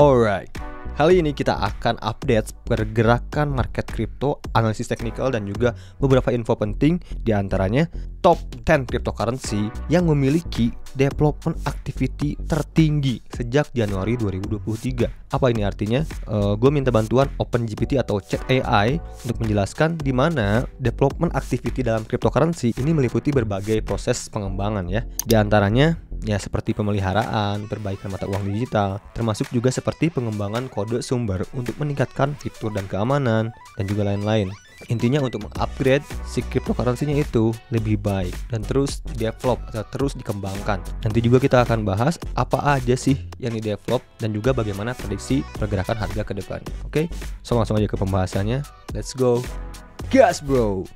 Alright, kali ini kita akan update pergerakan market kripto, analisis teknikal dan juga beberapa info penting, di antaranya top 10 cryptocurrency yang memiliki development activity tertinggi sejak Januari 2023. Apa ini artinya? Gue minta bantuan OpenGPT atau Chat AI untuk menjelaskan di mana development activity dalam cryptocurrency ini meliputi berbagai proses pengembangan ya. Di antaranya ya seperti pemeliharaan, perbaikan mata uang digital, termasuk juga seperti pengembangan kode sumber untuk meningkatkan fitur dan keamanan, dan juga lain-lain. Intinya untuk mengupgrade si cryptocurrency-nya itu lebih baik dan terus develop atau terus dikembangkan. Nanti juga kita akan bahas apa aja sih yang di develop dan juga bagaimana prediksi pergerakan harga ke depannya. Oke, so langsung aja ke pembahasannya. Let's go. Gas bro.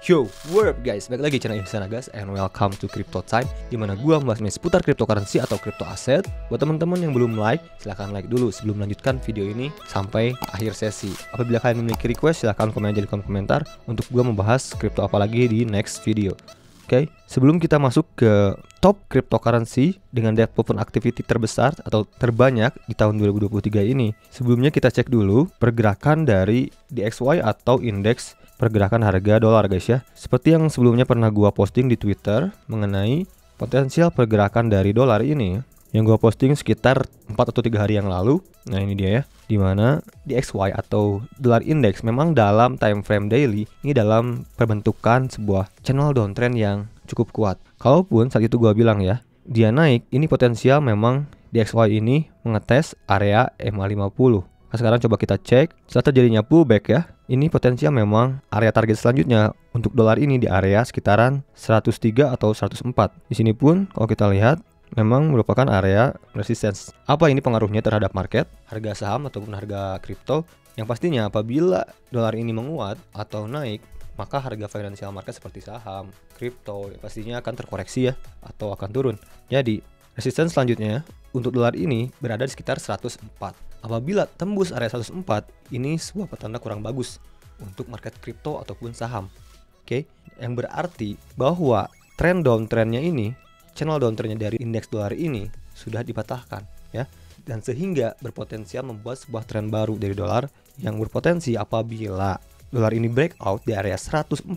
Yo, what up guys, balik lagi channel Insana guys, and welcome to Crypto Time, dimana gue membahas seputar cryptocurrency atau crypto aset. Buat teman-teman yang belum like, silahkan like dulu sebelum melanjutkan video ini sampai akhir sesi. Apabila kalian memiliki request, silahkan komen aja di kolom komentar untuk gue membahas crypto apa lagi di next video. Oke, sebelum kita masuk ke top cryptocurrency dengan development activity terbesar atau terbanyak di tahun 2023 ini, sebelumnya kita cek dulu pergerakan dari DXY atau indeks pergerakan harga dolar guys ya. Seperti yang sebelumnya pernah gua posting di Twitter mengenai potensial pergerakan dari dolar ini, yang gua posting sekitar 4 atau 3 hari yang lalu. Nah ini dia ya, dimana DXY atau dolar index memang dalam time frame daily ini dalam perbentukan sebuah channel downtrend yang cukup kuat. Kalaupun saat itu gua bilang ya, dia naik, ini potensial memang DXY ini mengetes area MA50. Nah, sekarang coba kita cek setelah terjadinya pullback ya. Ini potensial memang area target selanjutnya untuk dolar ini di area sekitaran 103 atau 104. Di sini pun kalau kita lihat memang merupakan area resistance. Apa ini pengaruhnya terhadap market, harga saham ataupun harga kripto? Yang pastinya apabila dolar ini menguat atau naik, maka harga financial market seperti saham, kripto ya pastinya akan terkoreksi ya atau akan turun. Jadi resistance selanjutnya untuk dolar ini berada di sekitar 104. Apabila tembus area 104, ini sebuah petanda kurang bagus untuk market kripto ataupun saham. Oke, yang berarti bahwa trend downtrendnya ini, channel downtrendnya dari indeks dolar ini sudah dipatahkan ya, dan sehingga berpotensial membuat sebuah tren baru dari dolar yang berpotensi apabila dolar ini breakout di area 104,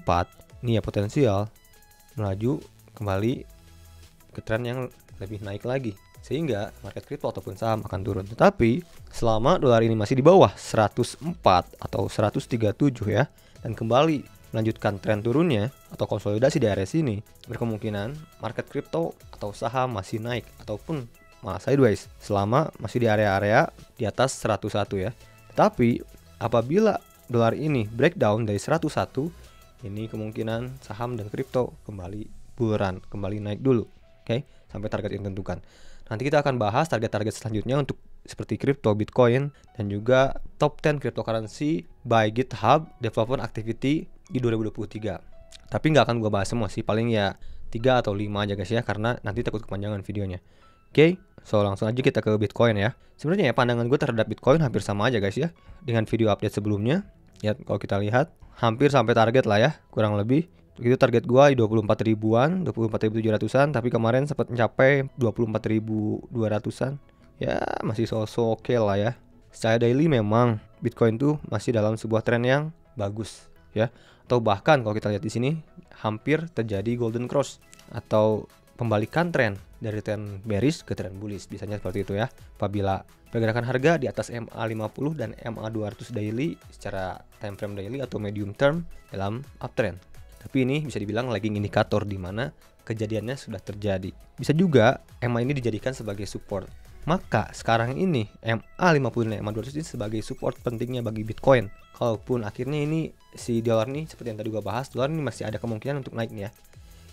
ini ya potensial melaju kembali ke tren yang lebih naik lagi, sehingga market kripto ataupun saham akan turun. Tetapi selama dolar ini masih di bawah 104 atau 137 ya, dan kembali melanjutkan tren turunnya atau konsolidasi di area sini, berkemungkinan market kripto atau saham masih naik ataupun malah sideways selama masih di area-area di atas 101 ya. Tetapi apabila dolar ini breakdown dari 101, ini kemungkinan saham dan kripto kembali bull run, kembali naik dulu. Oke, sampai target yang ditentukan. Nanti kita akan bahas target-target selanjutnya untuk seperti kripto, Bitcoin, dan juga top 10 cryptocurrency by GitHub development activity di 2023. Tapi nggak akan gue bahas semua sih, paling ya 3 atau 5 aja guys ya, karena nanti takut kepanjangan videonya. Oke, so langsung aja kita ke Bitcoin ya. Sebenarnya ya pandangan gue terhadap Bitcoin hampir sama aja guys ya dengan video update sebelumnya. Ya kalau kita lihat hampir sampai target lah ya, kurang lebih. Itu target gua di 24 ribuan, 24.700-an, tapi kemarin sempat mencapai 24.200-an. Ya, masih so-so oke lah ya. Secara daily memang Bitcoin tuh masih dalam sebuah tren yang bagus ya. Atau bahkan kalau kita lihat di sini hampir terjadi golden cross atau pembalikan tren dari tren bearish ke tren bullish, biasanya seperti itu ya. Apabila pergerakan harga di atas MA50 dan MA200 daily secara time frame daily atau medium term dalam uptrend. Tapi ini bisa dibilang lagging indikator di mana kejadiannya sudah terjadi. Bisa juga MA ini dijadikan sebagai support. Maka sekarang ini MA50 dan MA200 ini sebagai support pentingnya bagi Bitcoin. Kalaupun akhirnya ini si dolar nih seperti yang tadi gua bahas, dolar ini masih ada kemungkinan untuk naik nih ya.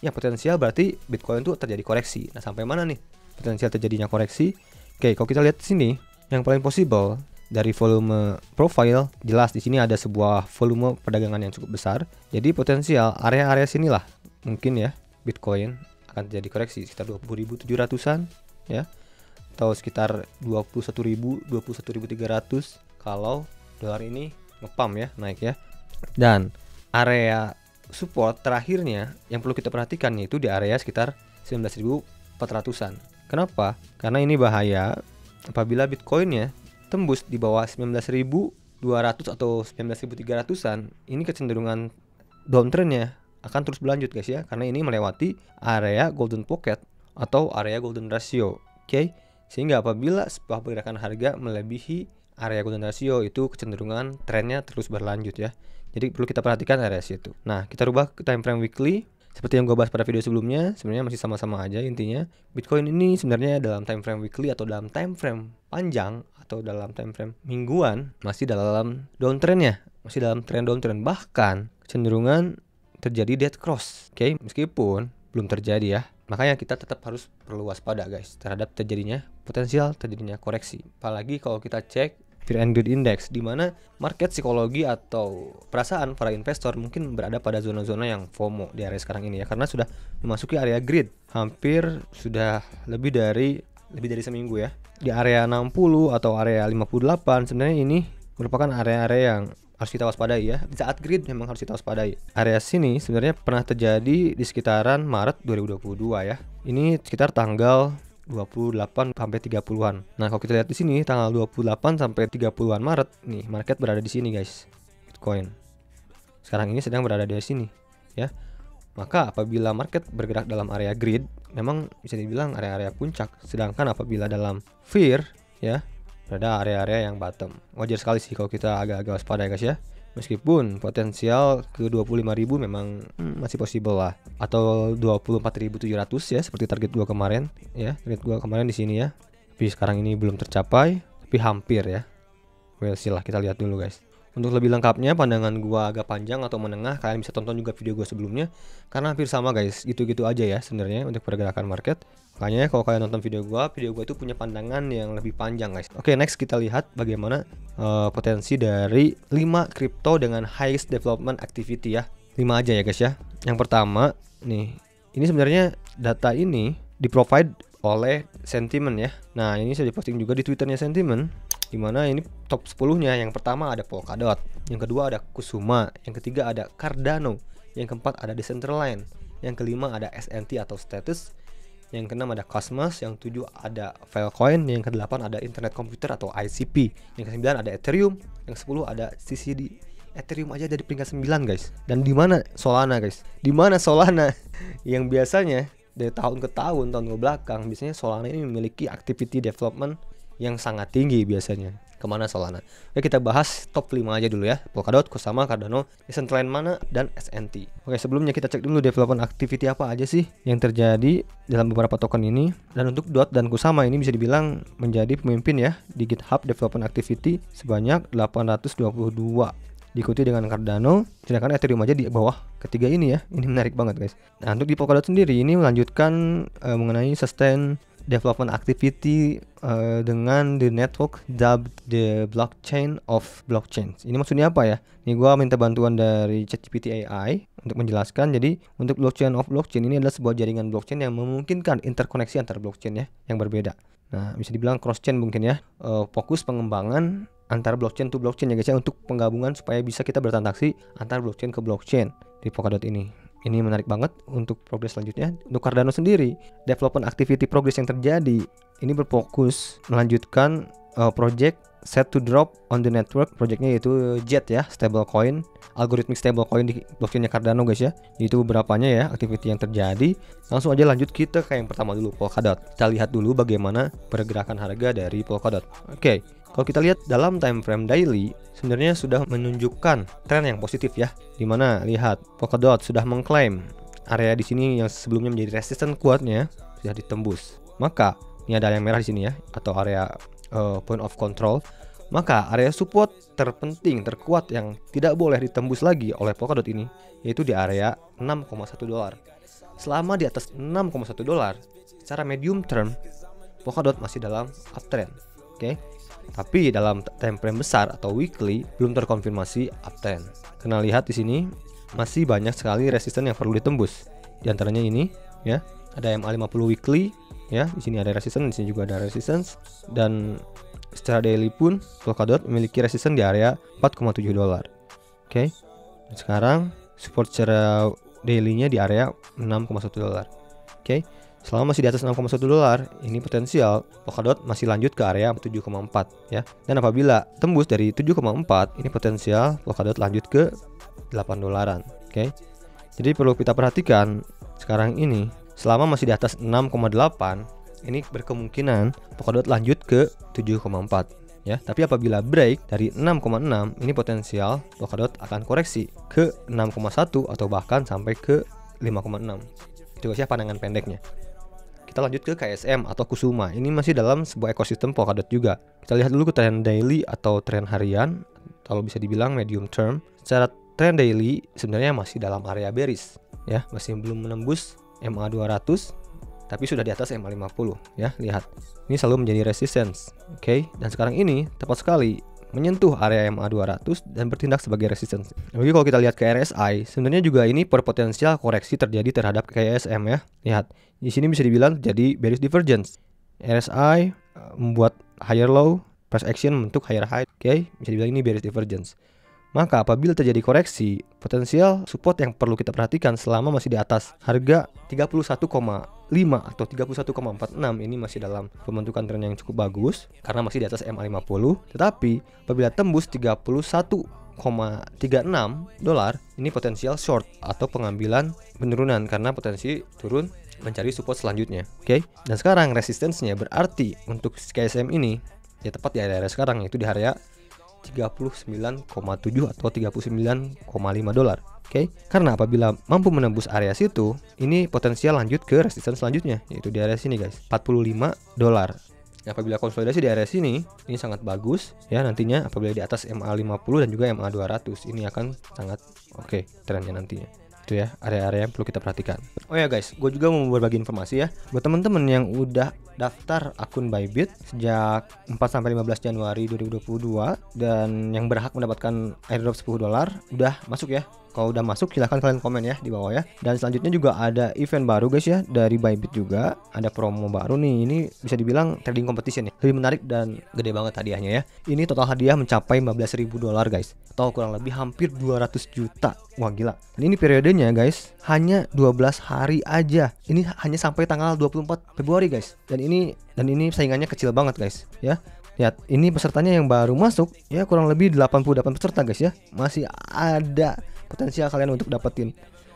Ya potensial berarti Bitcoin itu terjadi koreksi. Nah, sampai mana nih potensial terjadinya koreksi? Oke, kalau kita lihat di sini, yang paling possible dari volume profile jelas di sini ada sebuah volume perdagangan yang cukup besar. Jadi potensial area-area sinilah mungkin ya Bitcoin akan terjadi koreksi sekitar 20.700-an ya, atau sekitar 21.000, 21.300 kalau dolar ini ngepam ya, naik ya. Dan area support terakhirnya yang perlu kita perhatikan yaitu di area sekitar 19.400-an. Kenapa? Karena ini bahaya apabila Bitcoinnya tembus di bawah 19.200 atau 19.300-an. Ini kecenderungan downtrendnya akan terus berlanjut guys ya, karena ini melewati area golden pocket atau area golden ratio. Oke, sehingga apabila sebuah pergerakan harga melebihi area golden ratio, itu kecenderungan trennya terus berlanjut ya. Jadi perlu kita perhatikan area situ. Nah, kita rubah ke time frame weekly. Seperti yang gue bahas pada video sebelumnya, sebenarnya masih sama-sama aja intinya. Bitcoin ini sebenarnya dalam time frame weekly atau dalam time frame panjang atau dalam time frame mingguan masih dalam downtrendnya, masih dalam tren downtrend, bahkan kecenderungan terjadi dead cross. Oke, meskipun belum terjadi ya. Makanya kita tetap harus perlu waspada guys terhadap potensial terjadinya koreksi. Apalagi kalau kita cek Fear and Greed Index, di mana market psikologi atau perasaan para investor mungkin berada pada zona-zona yang FOMO di area sekarang ini ya, karena sudah memasuki area greed hampir sudah lebih dari seminggu ya. Di area 60 atau area 58 sebenarnya ini merupakan area-area yang harus kita waspadai ya. Di saat greed memang harus kita waspadai. Area sini sebenarnya pernah terjadi di sekitaran Maret 2022 ya. Ini sekitar tanggal 28 sampai 30-an. Nah, kalau kita lihat di sini tanggal 28 sampai 30-an Maret, nih market berada di sini guys. Bitcoin sekarang ini sedang berada di sini ya. Maka apabila market bergerak dalam area greed, memang bisa dibilang area-area puncak. Sedangkan apabila dalam fear ya, berada area-area yang bottom. Wajar sekali sih kalau kita agak-agak waspada guys ya. Meskipun potensial ke 25.000 memang masih possible lah, atau 24.700 ya seperti target gua kemarin ya. Target gua kemarin di sini ya. Tapi sekarang ini belum tercapai, tapi hampir ya. Well, silah kita lihat dulu guys. Untuk lebih lengkapnya pandangan gua agak panjang atau menengah, kalian bisa tonton juga video gua sebelumnya karena hampir sama guys. Gitu-gitu aja ya sebenarnya untuk pergerakan market. Makanya kalau kalian nonton video gua itu punya pandangan yang lebih panjang guys. Oke, next kita lihat bagaimana potensi dari 5 kripto dengan highest development activity ya. 5 aja ya guys ya. Yang pertama nih, ini sebenarnya data ini di-provide oleh Sentiment ya. Nah, ini saya diposting juga di Twitternya Sentiment, dimana ini top 10-nya. Yang pertama ada Polkadot, yang kedua ada Kusuma, yang ketiga ada Cardano, yang keempat ada Decentraland, yang kelima ada SNT atau Status, yang keenam ada Cosmos, yang ketujuh ada Filecoin, yang kedelapan ada Internet Computer atau ICP, yang kesembilan ada Ethereum, yang 10 ada CCD. Ethereum aja dari peringkat 9 guys. Dan di mana Solana guys? Di mana Solana yang biasanya dari tahun ke tahun ke belakang biasanya Solana ini memiliki activity development yang sangat tinggi biasanya. Kemana Solana? Oke, kita bahas top 5 aja dulu ya. Polkadot, Kusama, Cardano, Decentraland mana, dan SNT. Oke, sebelumnya kita cek dulu development activity apa aja sih yang terjadi dalam beberapa token ini. Dan untuk DOT dan Kusama ini bisa dibilang menjadi pemimpin ya di GitHub development activity sebanyak 822. Diikuti dengan Cardano, sedangkan Ethereum aja di bawah ketiga ini ya. Ini menarik banget guys. Nah, untuk di Polkadot sendiri ini melanjutkan mengenai sustain development activity dengan the network dubbed the blockchain of blockchains. Ini maksudnya apa ya? Ini gua minta bantuan dari ChatGPT AI untuk menjelaskan. Jadi untuk blockchain of blockchain ini adalah sebuah jaringan blockchain yang memungkinkan interkoneksi antar blockchain ya yang berbeda. Nah, bisa dibilang cross chain mungkin ya. Fokus pengembangan antara blockchain to blockchain ya guys ya, untuk penggabungan supaya bisa kita bertransaksi antar blockchain ke blockchain di Polkadot ini. Ini menarik banget untuk progres selanjutnya. Untuk Cardano sendiri, development activity progress yang terjadi ini berfokus melanjutkan project set to drop on the network. Projectnya yaitu JET ya, stablecoin, algorithmic stablecoin di blockchainnya Cardano guys ya. Itu beberapanya ya activity yang terjadi. Langsung aja lanjut kita ke yang pertama dulu, Polkadot. Kita lihat dulu bagaimana pergerakan harga dari Polkadot. Oke. Kalau kita lihat dalam time frame daily, sebenarnya sudah menunjukkan tren yang positif ya. Dimana lihat Polkadot sudah mengklaim area di sini yang sebelumnya menjadi resistance kuatnya sudah ditembus. Maka ini ada yang merah di sini ya, atau area point of control. Maka area support terpenting, terkuat yang tidak boleh ditembus lagi oleh Polkadot ini yaitu di area 6,1 dolar. Selama di atas 6,1 dolar, secara medium term Polkadot masih dalam uptrend. Oke. Tapi dalam time frame besar atau weekly belum terkonfirmasi uptrend. Karena lihat di sini masih banyak sekali resisten yang perlu ditembus. Di antaranya ini ya, ada MA50 weekly ya, di sini ada resistance, di sini juga ada resistance, dan secara daily pun Polkadot memiliki resistance di area 4,7 dolar. Oke. Sekarang support secara daily-nya di area 6,1 dolar. Oke. Selama masih di atas 6,1 dolar, ini potensial Polkadot masih lanjut ke area 7,4 ya. Dan apabila tembus dari 7,4, ini potensial Polkadot lanjut ke 8 dolaran. Oke. Jadi perlu kita perhatikan sekarang ini selama masih di atas 6,8, ini berkemungkinan Polkadot lanjut ke 7,4 ya. Tapi apabila break dari 6,6, ini potensial Polkadot akan koreksi ke 6,1 atau bahkan sampai ke 5,6. Itu guys ya pandangan pendeknya. Kita lanjut ke KSM atau Kusuma. Ini masih dalam sebuah ekosistem Polkadot juga. Kita lihat dulu ke tren daily atau tren harian, kalau bisa dibilang medium term. Secara tren daily sebenarnya masih dalam area bearish ya, masih belum menembus MA 200 tapi sudah di atas MA 50 ya. Lihat, ini selalu menjadi resistance. Oke, dan sekarang ini tepat sekali menyentuh area MA 200 dan bertindak sebagai resistance. Jadi kalau kita lihat ke RSI, sebenarnya juga ini berpotensial koreksi terjadi terhadap KSM ya. Lihat, di sini bisa dibilang jadi bearish divergence. RSI membuat higher low, price action membentuk higher high. Oke, bisa dibilang ini bearish divergence. Maka apabila terjadi koreksi, potensial support yang perlu kita perhatikan selama masih di atas harga 31,5 atau 31,46, ini masih dalam pembentukan tren yang cukup bagus karena masih di atas MA 50. Tetapi apabila tembus 31,36 dolar, ini potensial short atau pengambilan penurunan karena potensi turun mencari support selanjutnya. Oke. Dan sekarang resistance-nya berarti untuk KSM ini ya tepat di area sekarang, yaitu di area 39,7 atau 39,5 dolar. Oke. Karena apabila mampu menembus area situ, ini potensial lanjut ke resistance selanjutnya, yaitu di area sini guys, 45 dolar. Apabila konsolidasi di area sini, ini sangat bagus ya nantinya. Apabila di atas MA 50 dan juga MA 200, ini akan sangat oke trennya nantinya. Itu ya area-area yang perlu kita perhatikan. Oh ya guys, gue juga mau berbagi informasi ya buat teman-teman yang udah daftar akun Bybit sejak 4-15 Januari 2022 dan yang berhak mendapatkan airdrop 10 dolar udah masuk ya. Kalau udah masuk silahkan kalian komen ya di bawah ya. Dan selanjutnya juga ada event baru guys ya dari Bybit juga. Ada promo baru nih. Ini bisa dibilang trading competition ya. Lebih menarik dan gede banget hadiahnya ya. Ini total hadiah mencapai 15.000 dolar guys. Atau kurang lebih hampir 200 juta. Wah gila. Dan ini periodenya guys hanya 12 hari aja. Ini hanya sampai tanggal 24 Februari guys. Dan ini saingannya kecil banget guys ya. Lihat, ini pesertanya yang baru masuk ya, kurang lebih 88 peserta guys ya. Masih ada potensial kalian untuk dapetin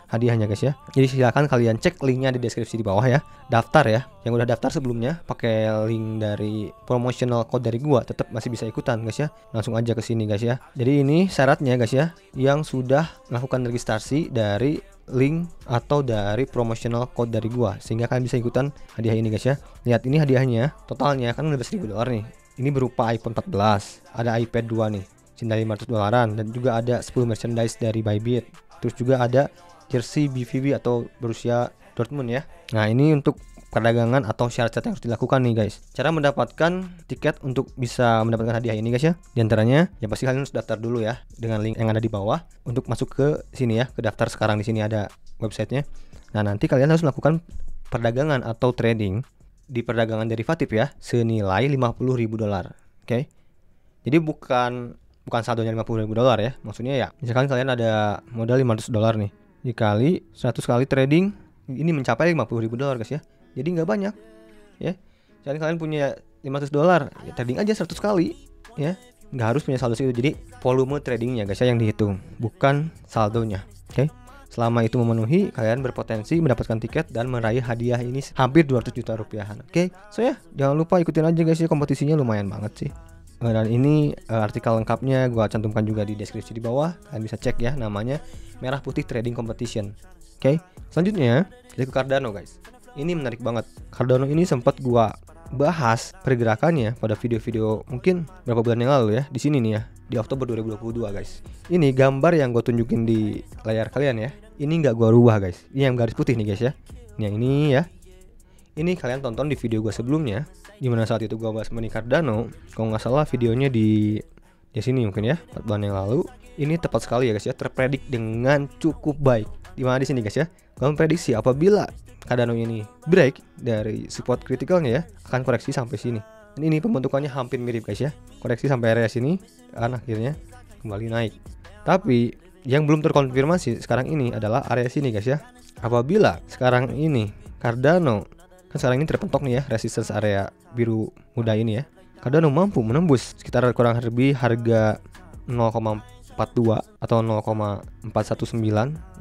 hadiahnya guys ya. Jadi silakan kalian cek linknya di deskripsi di bawah ya. Daftar ya. Yang udah daftar sebelumnya pakai link dari promotional code dari gua tetap masih bisa ikutan guys ya. Langsung aja ke sini guys ya. Jadi ini syaratnya guys ya, yang sudah melakukan registrasi dari link atau dari promotional code dari gua sehingga kalian bisa ikutan hadiah ini guys ya. Lihat, ini hadiahnya totalnya kan udah 1.000 dolar nih. Ini berupa iPhone 14, ada iPad 2 nih, senilai 500 dolaran, dan juga ada 10 merchandise dari Bybit. Terus juga ada jersey BVB atau Borussia Dortmund ya. Nah, ini untuk perdagangan atau syarat-syarat yang harus dilakukan nih guys. Cara mendapatkan tiket untuk bisa mendapatkan hadiah ini guys ya. Di antaranya ya pasti kalian harus daftar dulu ya dengan link yang ada di bawah. Untuk masuk ke sini ya, ke daftar sekarang, di sini ada websitenya. Nah, nanti kalian harus melakukan perdagangan atau trading di perdagangan derivatif ya senilai 50.000 dolar. Oke. Jadi bukan saldonya 50.000 dolar ya. Maksudnya ya misalkan kalian ada modal 500 dolar nih, dikali 100 kali trading, ini mencapai 50.000 dolar guys ya. Jadi nggak banyak ya. Jadi kalian punya 500 dolar ya, trading aja 100 kali ya. Nggak harus punya saldo segitu. Jadi volume tradingnya guys ya yang dihitung, bukan saldonya. Oke. Selama itu memenuhi, kalian berpotensi mendapatkan tiket dan meraih hadiah ini hampir 200 juta rupiahan. Oke, so ya jangan lupa ikutin aja guys ya, kompetisinya lumayan banget sih. Dan ini artikel lengkapnya gua cantumkan juga di deskripsi di bawah. Kalian bisa cek ya, namanya Merah Putih Trading Competition. Oke, selanjutnya kita ke Cardano guys. Ini menarik banget. Cardano ini sempat gua bahas pergerakannya pada video-video mungkin berapa bulan yang lalu ya. Di sini nih ya, di Oktober 2022 guys. Ini gambar yang gue tunjukin di layar kalian ya. Ini nggak gue rubah guys. Ini yang garis putih nih guys ya. Ini yang ini ya. Ini kalian tonton di video gue sebelumnya, dimana saat itu gue bahas mengenai Cardano. Kalau nggak salah videonya di sini mungkin ya, 4 bulan yang lalu. Ini tepat sekali ya guys ya, terpredik dengan cukup baik. Dimana di sini guys ya, gue memprediksi apabila Cardano ini break dari support kritikalnya ya, akan koreksi sampai sini. Dan ini pembentukannya hampir mirip guys ya. Koreksi sampai area sini, dan akhirnya kembali naik. Tapi yang belum terkonfirmasi sekarang ini adalah area sini guys ya. Apabila sekarang ini Cardano, kan sekarang ini terpentok nih ya resistance area biru muda ini ya, Cardano mampu menembus sekitar kurang lebih harga 0,42 atau 0,419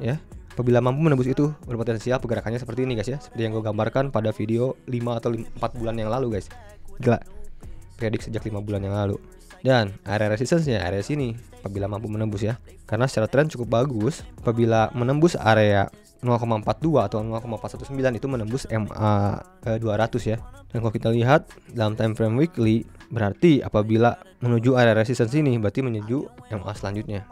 ya. Apabila mampu menembus itu, berpotensial pergerakannya seperti ini guys ya, seperti yang gue gambarkan pada video 5 atau 4 bulan yang lalu guys. Gila, predik sejak 5 bulan yang lalu. Dan area resistance-nya area sini apabila mampu menembus ya, karena secara tren cukup bagus. Apabila menembus area 0,42 atau 0,419 itu menembus MA 200 ya. Dan kalau kita lihat dalam time frame weekly, berarti apabila menuju area resistance ini berarti menuju MA selanjutnya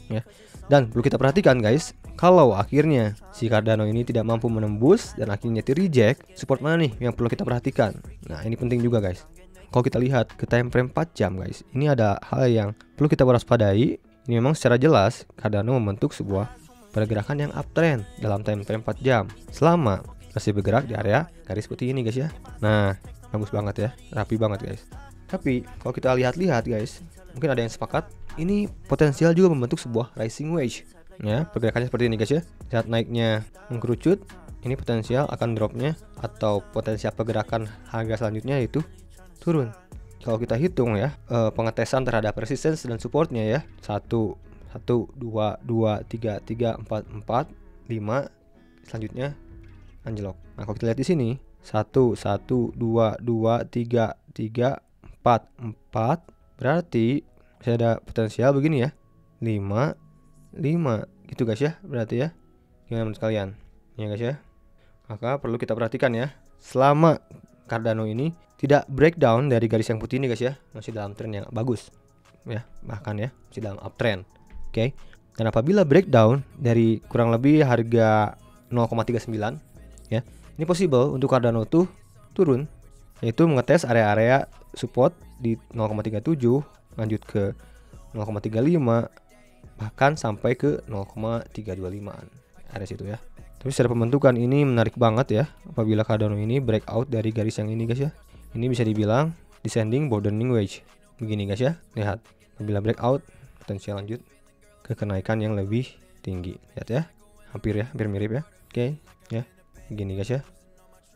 ya. Dan perlu kita perhatikan guys, kalau akhirnya si Cardano ini tidak mampu menembus dan akhirnya di-reject, support mana nih yang perlu kita perhatikan? Nah, ini penting juga guys. Kalau kita lihat ke time frame 4 jam guys, ini ada hal yang perlu kita waspadai. Ini memang secara jelas Cardano membentuk sebuah pergerakan yang uptrend dalam time frame 4 jam selama masih bergerak di area garis putih ini guys ya. Nah, bagus banget ya, rapi banget guys. Tapi kalau kita lihat-lihat guys, mungkin ada yang sepakat ini potensial juga membentuk sebuah rising wedge ya. Pergerakannya seperti ini guys ya. Saat naiknya mengkerucut, ini potensial akan dropnya atau potensial pergerakan harga selanjutnya itu turun. Kalau kita hitung ya, pengetesan terhadap resistance dan supportnya ya, 1, 2, 2, 3, 3, 4, 4, 5, selanjutnya anjlok. Nah, kalau kita lihat di sini 1, 1, 2, 2, 3, 3, 4, 4, berarti masih ada potensial begini ya, 5, 5 gitu guys ya, berarti ya. Gimana menurut kalian? Ya guys ya. Maka perlu kita perhatikan ya, selama Cardano ini tidak breakdown dari garis yang putih ini guys ya, masih dalam tren yang bagus ya, bahkan ya masih dalam uptrend. Oke. Dan apabila breakdown dari kurang lebih harga 0,39 ya, ini possible untuk Cardano tuh turun, yaitu mengetes area-area support di 0,37, lanjut ke 0,35, bahkan sampai ke 0,325an area situ ya. Tapi secara pembentukan ini menarik banget ya, apabila Cardano ini breakout dari garis yang ini guys ya. Ini bisa dibilang descending broadening wedge. Begini guys ya, lihat. Apabila breakout, potensial lanjut ke kenaikan yang lebih tinggi. Lihat ya, hampir mirip ya. Oke, ya. Begini guys ya.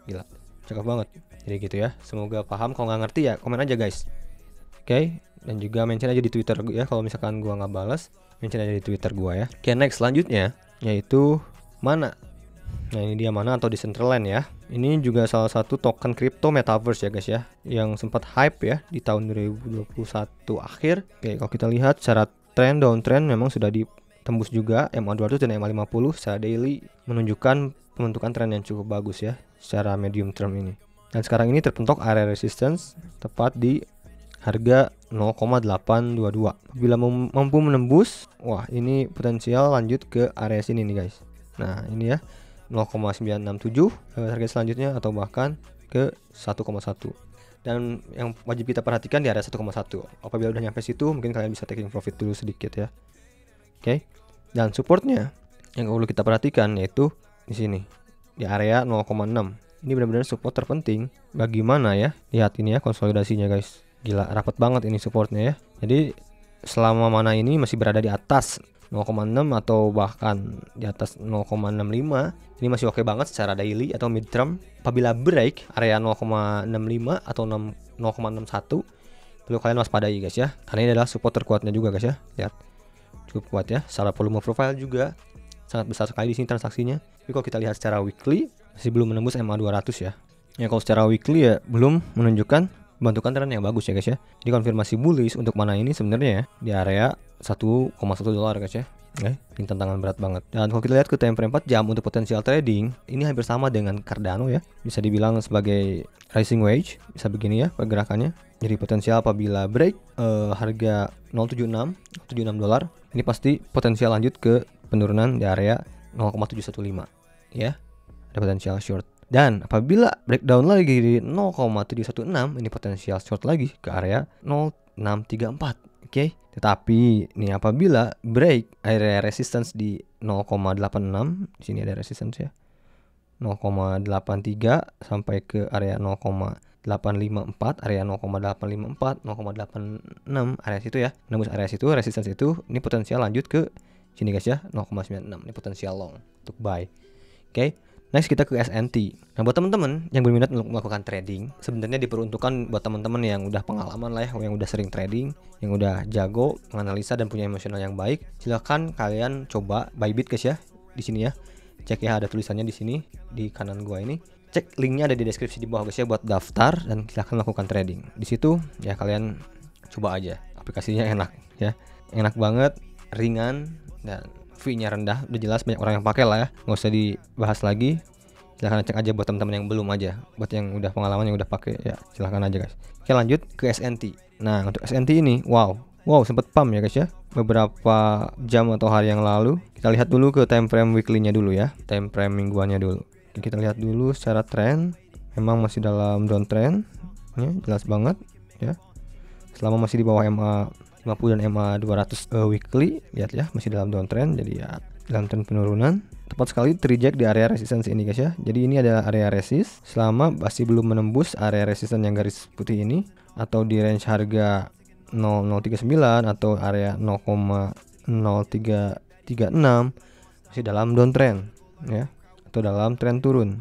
Gila, cakep banget. Jadi gitu ya. Semoga paham. Kalau nggak ngerti ya komen aja guys. Oke, dan juga mention aja di Twitter ya. Kalau misalkan gua nggak balas, mention aja di Twitter gua ya. Oke, next selanjutnya yaitu Mana. Nah, ini dia Mana atau Decentraland ya. Ini juga salah satu token crypto metaverse ya guys ya, yang sempat hype ya di tahun 2021 akhir. Oke, kalau kita lihat secara downtrend memang sudah ditembus juga MA200 dan MA50 secara daily, menunjukkan pembentukan tren yang cukup bagus ya secara medium term ini. Dan sekarang ini terpentok area resistance tepat di harga 0,822. Bila mampu menembus, wah ini potensial lanjut ke area sini nih guys. Nah, ini ya 0,967 target selanjutnya atau bahkan ke 1,1. Dan yang wajib kita perhatikan di area 1,1. Apabila udah nyampe situ mungkin kalian bisa taking profit dulu sedikit ya. Oke. Dan supportnya yang perlu kita perhatikan yaitu di sini di area 0,6. Ini benar-benar support terpenting. Bagaimana ya? Lihat ini ya konsolidasinya guys. Gila, rapat banget ini supportnya ya. Jadi selama Mana ini masih berada di atas 0,6 atau bahkan di atas 0,65, ini masih oke banget secara daily atau mid term. Apabila break area 0,65 atau 0,61, perlu kalian waspadai guys ya, karena ini adalah support terkuatnya juga guys ya. Lihat, cukup kuat ya. Secara volume profile juga sangat besar sekali di sini transaksinya. Tapi kalau kita lihat secara weekly masih belum menembus MA200 ya. Ya kalau secara weekly ya belum menunjukkan bentukan tren yang bagus ya guys ya. Di konfirmasi bullish untuk Mana ini sebenarnya ya di area 1,1 dolar guys ya. Oke, ini tantangan berat banget. Dan kalau kita lihat ke time frame 4 jam untuk potensial trading, ini hampir sama dengan Cardano ya. Bisa dibilang sebagai rising wedge, bisa begini ya pergerakannya. Jadi potensial apabila break harga 0,76 dolar, ini pasti potensial lanjut ke penurunan di area 0,715 ya. Ada potensial short. Dan apabila breakdown lagi di 0,716, ini potensial short lagi ke area 0,634. Oke. Tetapi nih apabila break area resistance di 0,86, di sini ada resistance ya. 0,83 sampai ke area 0,854, area 0,854, 0,86 area situ ya. Nembus area situ resistance itu, ini potensial lanjut ke Sini guys ya, 0,96 ini potensial long untuk buy. Oke. Next kita ke SNT. Nah, buat teman-teman yang berminat untuk melakukan trading, sebenarnya diperuntukkan buat teman-teman yang udah pengalaman lah ya, yang udah sering trading, yang udah jago menganalisa dan punya emosional yang baik. Silahkan kalian coba Bybit guys ya, di sini ya. Cek ya, ada tulisannya di sini di kanan gua ini. Cek linknya ada di deskripsi di bawah guys ya buat daftar dan silahkan melakukan trading. Di situ ya kalian coba aja. Aplikasinya enak ya, enak banget, ringan dan fee-nya rendah, udah jelas banyak orang yang pakai lah ya, nggak usah dibahas lagi. Silahkan cek aja buat teman-teman yang belum aja, buat yang udah pengalaman yang udah pakai ya silahkan aja guys. Oke, lanjut ke SNT. Nah, untuk SNT ini wow sempet pump ya guys ya beberapa jam atau hari yang lalu. Kita lihat dulu ke time frame weekly-nya dulu ya, time frame mingguannya dulu. Oke, kita lihat dulu secara trend, memang masih dalam downtrend ya, jelas banget ya. Selama masih di bawah MA 50 dan MA 200 weekly, lihat ya masih dalam downtrend, jadi ya dalam tren penurunan. Tepat sekali terreject di area resistance ini guys ya. Jadi ini adalah area resist, selama masih belum menembus area resistance yang garis putih ini, atau di range harga 0039 atau area 0,0336 masih dalam downtrend ya, atau dalam tren turun.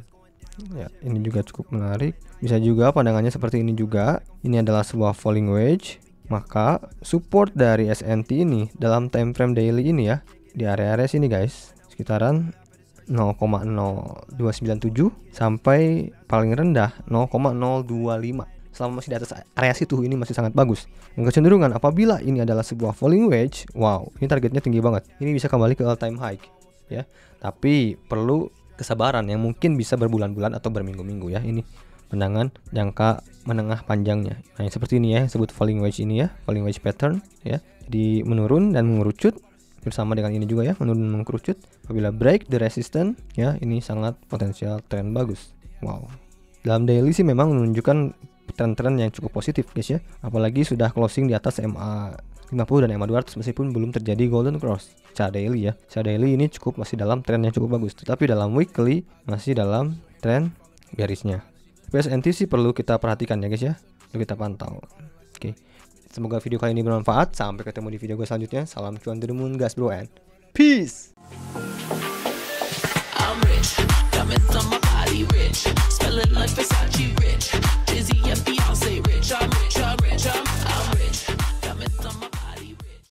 Ya, ini juga cukup menarik. Bisa juga pandangannya seperti ini juga. Ini adalah sebuah falling wedge. Maka support dari SNT ini dalam time frame daily ini ya, di area-area sini guys, sekitaran 0,0297 sampai paling rendah 0,025. Selama masih di atas area situ, ini masih sangat bagus. Dan kecenderungan apabila ini adalah sebuah falling wedge, wow, ini targetnya tinggi banget. Ini bisa kembali ke all time high ya. Tapi perlu kesabaran yang mungkin bisa berbulan-bulan atau berminggu-minggu ya. Ini pandangan jangka menengah panjangnya. Nah, seperti ini ya, disebut falling wedge ini ya, falling wedge pattern ya. Jadi menurun dan mengerucut, bersama dengan ini juga ya, menurun dan mengerucut. Apabila break the resistance ya, ini sangat potensial tren bagus. Wow. Dalam daily sih memang menunjukkan tren-tren yang cukup positif guys ya. Apalagi sudah closing di atas MA 50 dan MA 200 meskipun belum terjadi golden cross. Secara daily ya. Secara daily ini masih dalam tren yang cukup bagus. Tetapi dalam weekly masih dalam tren garisnya. SNT sih perlu kita perhatikan ya guys ya, perlu kita pantau. Oke, semoga video kali ini bermanfaat. Sampai ketemu di video gue selanjutnya. Salam cuan to the moon gas bro, and peace. I'm rich,